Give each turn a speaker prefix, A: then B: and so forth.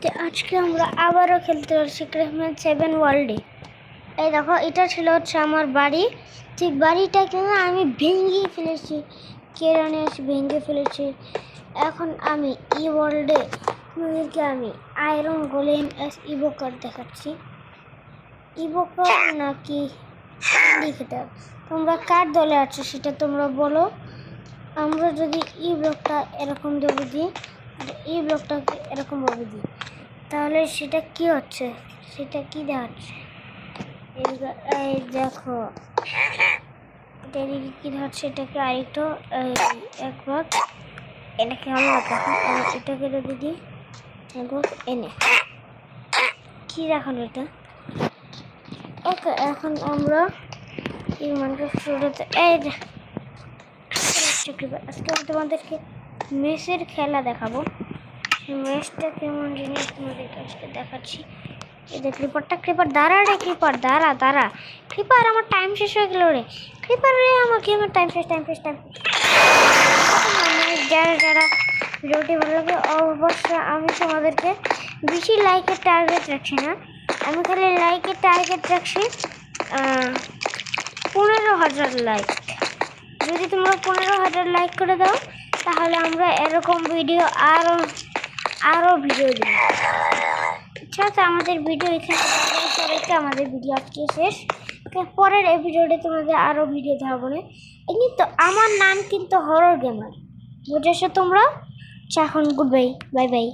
A: তো আজকে আমরা আবারও খেলতে পারছি ক্রাফটম্যান 7 ওয়ার্ল্ডে। এই দেখো, এটা ছিল হচ্ছে আমার বাড়ি। ঠিক বাড়িটাকে আমি ভেঙে ফেলেছি, কেরানে এসে ভেঙে ফেলেছি। এখন আমি ই ওয়ার্ল্ডে তোমাদেরকে আমি আয়রন গোলেম ইভোকার দেখাচ্ছি। ইভোকার নাকি লিখতে হবে, তোমরা কার দলে আছো সেটা তোমরা বলো। আমরা যদি ই ব্লকটা এরকম দেবো দিই আর ই ব্লকটাকে এরকমভাবে দিই, তাহলে সেটা কি হচ্ছে, সেটা কি দেখাচ্ছে? এই দেখো, এটা এদিকে কি হচ্ছে, এটাকে আরেকটু এক ভাগ এটাকে আমরা দেখো, এটাকে যদি দিই এক ভাগ এনে কি দেখালো এটা। ওকে, এখন আমরা এই মাইনক্রাফটে আজকে আমি তোমাদেরকে মেসের খেলা দেখাবো। মেসটা কেমন জিনিস তোমাদেরকে আজকে দেখাচ্ছি। এই যে ক্রিপার দাঁড়া রে, দাঁড়া ক্রিপার, আমার টাইম শেষ হয়ে গেল রে। ক্রিপার রে, আমার টাইম শেষ। যারা ভিডিওটি ভালো লাগে অবশ্যই, আমি তোমাদেরকে বেশি লাইকের টার্গেট রাখছি না, আমি খালি লাইকের টার্গেট রাখছি 15,000 লাইক। যদি তোমরা 15,000 লাইক করে দাও তাহলে আমরা এরকম ভিডিও আরও ভিডিও দিই। আচ্ছা, তো আমাদের ভিডিও এখানে রেখে আমাদের ভিডিও আজকে শেষ। পরের এপিসোডে তোমাদের আরও ভিডিও দেখাবো না। কিন্তু আমার নাম কিন্তু হরর গেমার, বুঝেছো তোমরা? এখন গুড বাই, বাই।